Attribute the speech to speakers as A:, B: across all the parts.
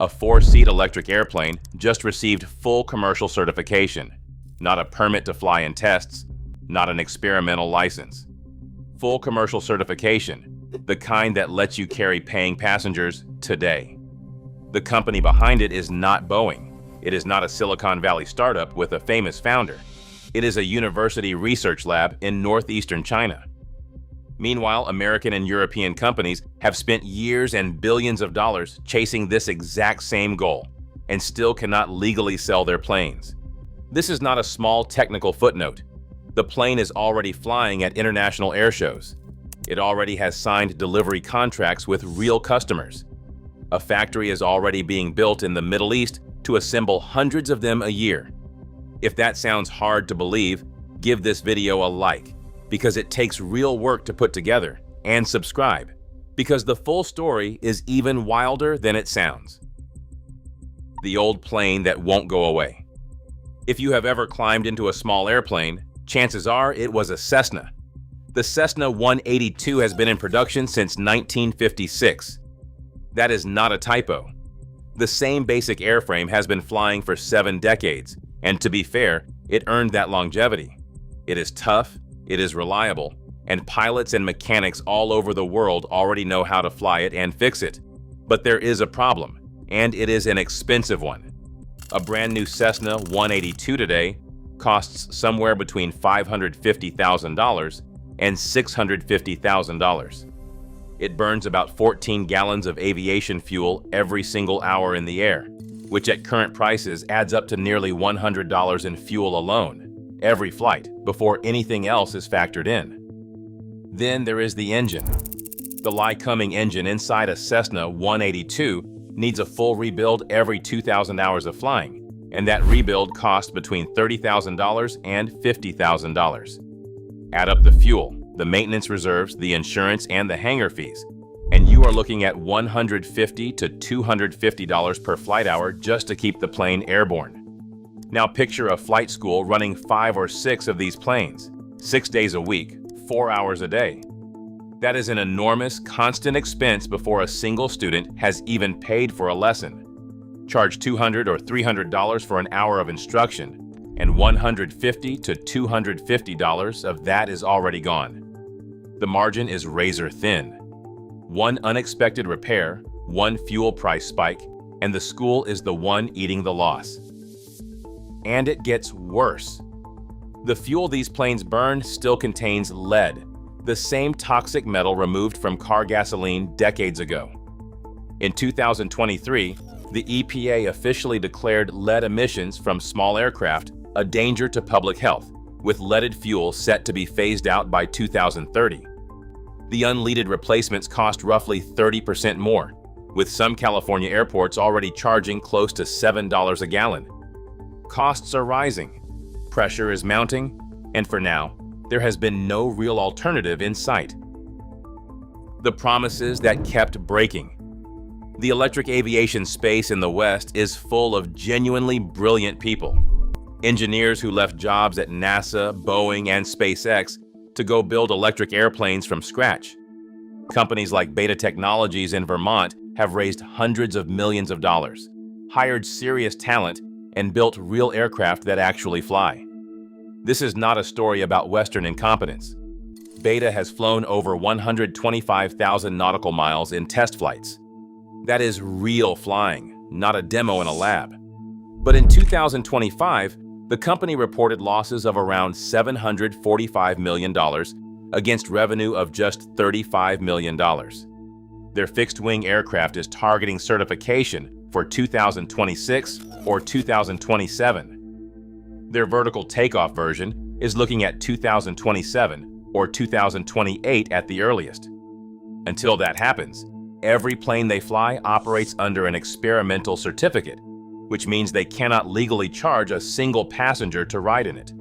A: A 4-seat electric airplane just received full commercial certification, not a permit to fly in tests, not an experimental license. Full commercial certification, the kind that lets you carry paying passengers today. The company behind it is not Boeing. It is not a Silicon Valley startup with a famous founder. It is a university research lab in northeastern China. Meanwhile, American and European companies have spent years and billions of dollars chasing this exact same goal and still cannot legally sell their planes. This is not a small technical footnote. The plane is already flying at international air shows. It already has signed delivery contracts with real customers. A factory is already being built in the Middle East to assemble hundreds of them a year. If that sounds hard to believe, give this video a like, because it takes real work to put together, and subscribe, because the full story is even wilder than it sounds. The old plane that won't go away. If you have ever climbed into a small airplane, chances are it was a Cessna. The Cessna 182 has been in production since 1956. That is not a typo. The same basic airframe has been flying for 7 decades, and to be fair, it earned that longevity. It is tough, it is reliable, and pilots and mechanics all over the world already know how to fly it and fix it. But there is a problem, and it is an expensive one. A brand new Cessna 182 today costs somewhere between $550,000 and $650,000. It burns about 14 gallons of aviation fuel every single hour in the air, which at current prices adds up to nearly $100 in fuel alone, every flight, before anything else is factored in. Then there is the engine. The Lycoming engine inside a Cessna 182 needs a full rebuild every 2,000 hours of flying, and that rebuild costs between $30,000 and $50,000. Add up the fuel, the maintenance reserves, the insurance, and the hangar fees, and you are looking at $150 to $250 per flight hour just to keep the plane airborne. Now picture a flight school running 5 or 6 of these planes, 6 days a week, 4 hours a day. That is an enormous, constant expense before a single student has even paid for a lesson. Charge $200 or $300 for an hour of instruction, and $150 to $250 of that is already gone. The margin is razor thin. One unexpected repair, one fuel price spike, and the school is the one eating the loss. And it gets worse. The fuel these planes burn still contains lead, the same toxic metal removed from car gasoline decades ago. In 2023, the EPA officially declared lead emissions from small aircraft a danger to public health, with leaded fuel set to be phased out by 2030. The unleaded replacements cost roughly 30% more, with some California airports already charging close to $7 a gallon. Costs are rising, pressure is mounting, and for now, there has been no real alternative in sight. The promises that kept breaking. The electric aviation space in the West is full of genuinely brilliant people. Engineers who left jobs at NASA, Boeing, and SpaceX to go build electric airplanes from scratch. Companies like Beta Technologies in Vermont have raised hundreds of millions of dollars, hired serious talent, and built real aircraft that actually fly. This is not a story about Western incompetence. Beta has flown over 125,000 nautical miles in test flights. That is real flying, not a demo in a lab. But in 2025, the company reported losses of around $745 million against revenue of just $35 million. Their fixed-wing aircraft is targeting certification for 2026 or 2027. Their vertical takeoff version is looking at 2027 or 2028 at the earliest. Until that happens, every plane they fly operates under an experimental certificate, which means they cannot legally charge a single passenger to ride in it.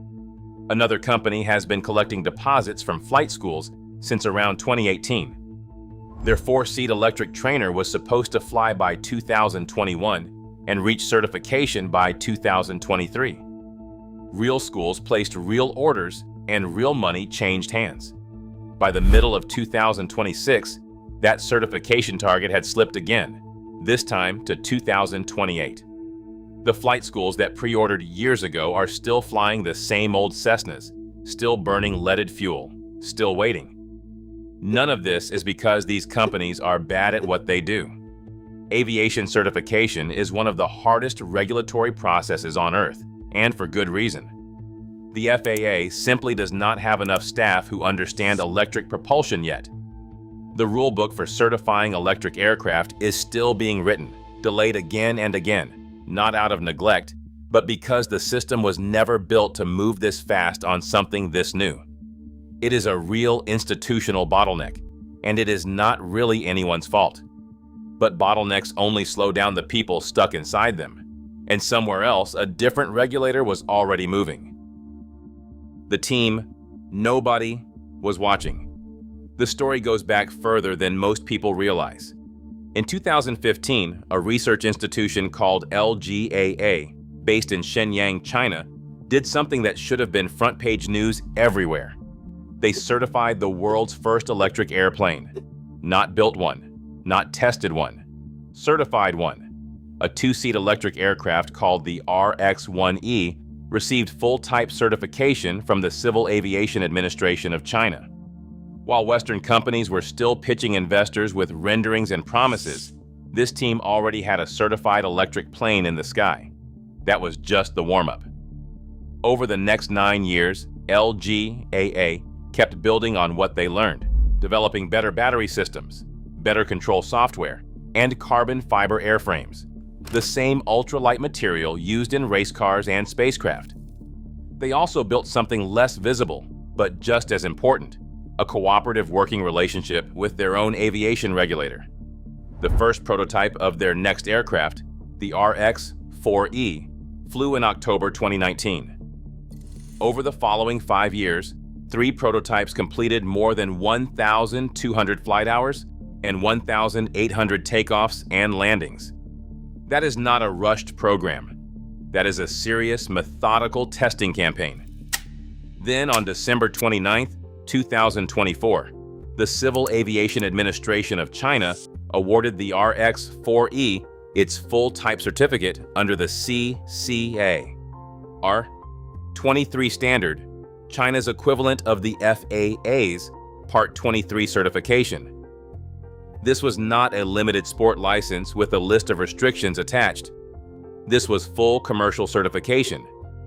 A: Another company has been collecting deposits from flight schools since around 2018. Their 4-seat electric trainer was supposed to fly by 2021 and reach certification by 2023. Real schools placed real orders and real money changed hands. By the middle of 2026, that certification target had slipped again, this time to 2028. The flight schools that pre-ordered years ago are still flying the same old Cessnas, still burning leaded fuel, still waiting. None of this is because these companies are bad at what they do. Aviation certification is one of the hardest regulatory processes on Earth, and for good reason. The FAA simply does not have enough staff who understand electric propulsion yet. The rulebook for certifying electric aircraft is still being written, delayed again and again, not out of neglect, but because the system was never built to move this fast on something this new. It is a real institutional bottleneck, and it is not really anyone's fault. But bottlenecks only slow down the people stuck inside them, and somewhere else a different regulator was already moving. The team, nobody, was watching. The story goes back further than most people realize. In 2015, a research institution called LGAA, based in Shenyang, China, did something that should have been front-page news everywhere. They certified the world's first electric airplane. Not built one. Not tested one, certified one. A two-seat electric aircraft called the RX-1E received full-type certification from the Civil Aviation Administration of China. While Western companies were still pitching investors with renderings and promises, this team already had a certified electric plane in the sky. That was just the warm-up. Over the next 9 years, LGAA kept building on what they learned, developing better battery systems, better control software, and carbon fiber airframes, the same ultralight material used in race cars and spacecraft. They also built something less visible, but just as important, a cooperative working relationship with their own aviation regulator. The first prototype of their next aircraft, the RX-4E, flew in October 2019. Over the following 5 years, 3 prototypes completed more than 1,200 flight hours and 1,800 takeoffs and landings. That is not a rushed program. That is a serious, methodical testing campaign. Then on December 29, 2024, the Civil Aviation Administration of China awarded the RX-4E its full type certificate under the CCA. R23 standard, China's equivalent of the FAA's Part 23 certification. This was not a limited sport license with a list of restrictions attached. This was full commercial certification,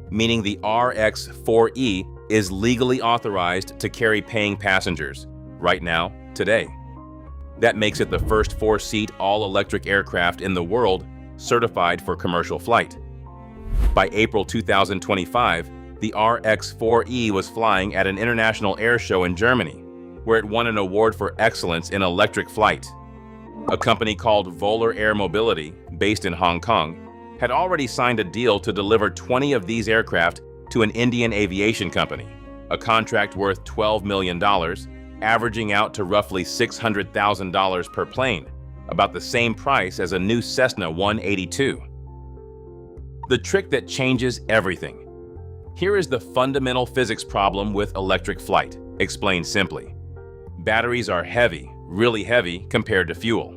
A: meaning the RX-4E is legally authorized to carry paying passengers, right now, today. That makes it the first 4-seat all-electric aircraft in the world certified for commercial flight. By April 2025, the RX-4E was flying at an international air show in Germany, where it won an award for excellence in electric flight. A company called Volar Air Mobility, based in Hong Kong, had already signed a deal to deliver 20 of these aircraft to an Indian aviation company, a contract worth $12 million, averaging out to roughly $600,000 per plane, about the same price as a new Cessna 182. The trick that changes everything. Here is the fundamental physics problem with electric flight, explained simply. Batteries are heavy, really heavy compared to fuel.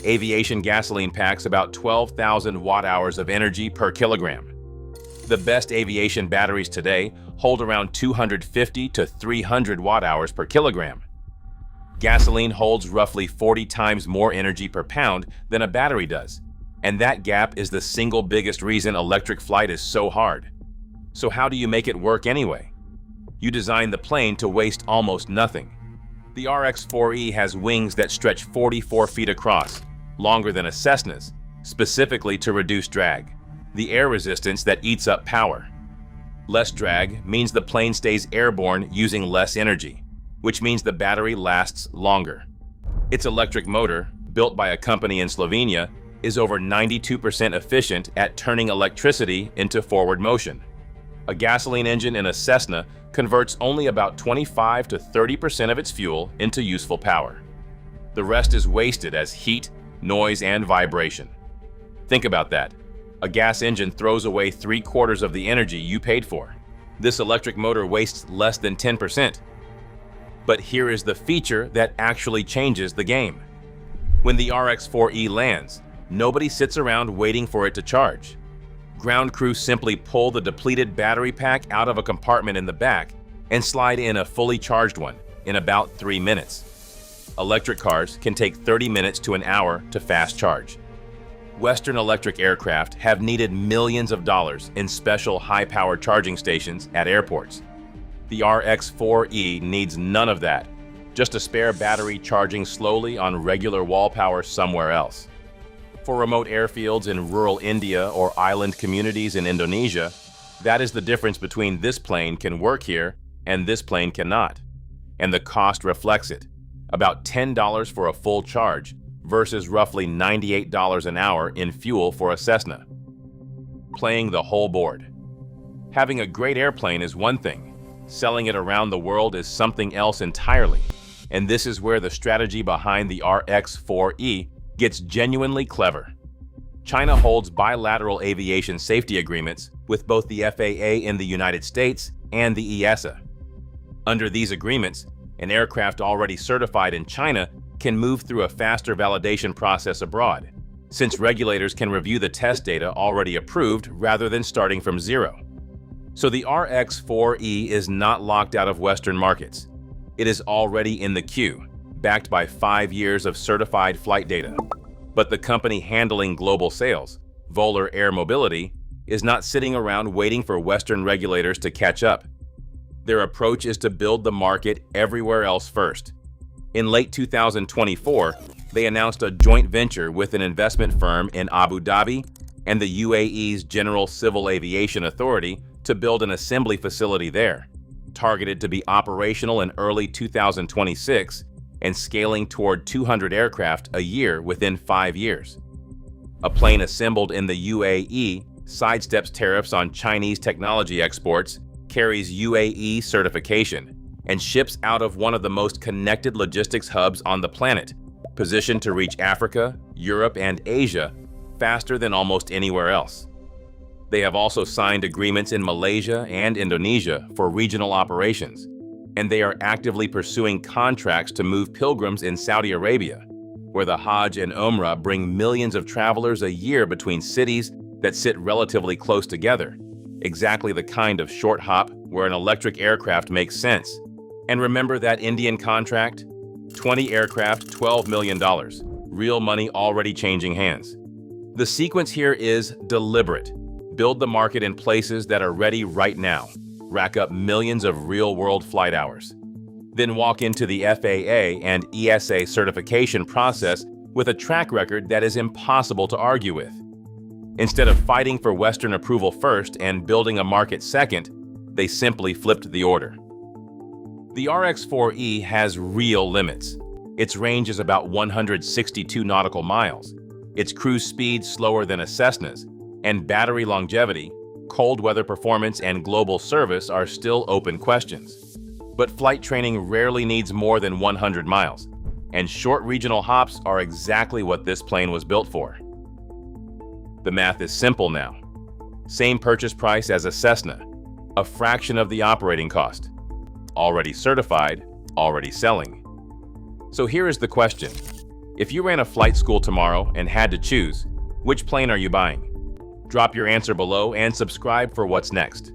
A: Aviation gasoline packs about 12,000 watt-hours of energy per kilogram. The best aviation batteries today hold around 250 to 300 watt-hours per kilogram. Gasoline holds roughly 40 times more energy per pound than a battery does, and that gap is the single biggest reason electric flight is so hard. So how do you make it work anyway? You design the plane to waste almost nothing. The RX-4E has wings that stretch 44 feet across, longer than a Cessna's, specifically to reduce drag, the air resistance that eats up power. Less drag means the plane stays airborne using less energy, which means the battery lasts longer. Its electric motor, built by a company in Slovenia, is over 92% efficient at turning electricity into forward motion. A gasoline engine in a Cessna converts only about 25 to 30% of its fuel into useful power. The rest is wasted as heat, noise, and vibration. Think about that. A gas engine throws away 3/4 of the energy you paid for. This electric motor wastes less than 10%. But here is the feature that actually changes the game. When the RX-4E lands, Nobody sits around waiting for it to charge. Ground crew simply pull the depleted battery pack out of a compartment in the back and slide in a fully charged one in about 3 minutes. Electric cars can take 30 minutes to an hour to fast charge. Western electric aircraft have needed millions of dollars in special high-power charging stations at airports. The RX-4E needs none of that, just a spare battery charging slowly on regular wall power somewhere else. For remote airfields in rural India or island communities in Indonesia, that is the difference between this plane can work here and this plane cannot. And the cost reflects it, about $10 for a full charge versus roughly $98 an hour in fuel for a Cessna. Playing the whole board. Having a great airplane is one thing, selling it around the world is something else entirely, and this is where the strategy behind the RX-4E gets genuinely clever. China holds bilateral aviation safety agreements with both the FAA in the United States and the EASA. Under these agreements, an aircraft already certified in China can move through a faster validation process abroad, since regulators can review the test data already approved rather than starting from zero. So the RX-4E is not locked out of Western markets. It is already in the queue, backed by 5 years of certified flight data. But the company handling global sales, Volar Air Mobility, is not sitting around waiting for Western regulators to catch up. Their approach is to build the market everywhere else first. In late 2024, they announced a joint venture with an investment firm in Abu Dhabi and the UAE's General Civil Aviation Authority to build an assembly facility there, targeted to be operational in early 2026 and scaling toward 200 aircraft a year within 5 years. A plane assembled in the UAE sidesteps tariffs on Chinese technology exports, carries UAE certification, and ships out of one of the most connected logistics hubs on the planet, positioned to reach Africa, Europe, and Asia faster than almost anywhere else. They have also signed agreements in Malaysia and Indonesia for regional operations, and they are actively pursuing contracts to move pilgrims in Saudi Arabia, where the Hajj and Umrah bring millions of travelers a year between cities that sit relatively close together, exactly the kind of short hop where an electric aircraft makes sense. And remember that Indian contract? 20 aircraft, $12 million. Real money already changing hands. The sequence here is deliberate. Build the market in places that are ready right now. Rack up millions of real-world flight hours. Then walk into the FAA and ESA certification process with a track record that is impossible to argue with. Instead of fighting for Western approval first and building a market second, they simply flipped the order. The RX-4E has real limits. Its range is about 162 nautical miles. Its cruise speed slower than a Cessna's, and battery longevity, cold weather performance, and global service are still open questions. But flight training rarely needs more than 100 miles, and short regional hops are exactly what this plane was built for. The math is simple now. Same purchase price as a Cessna, a fraction of the operating cost. Already certified, already selling. So here is the question. If you ran a flight school tomorrow and had to choose, which plane are you buying? Drop your answer below and subscribe for what's next.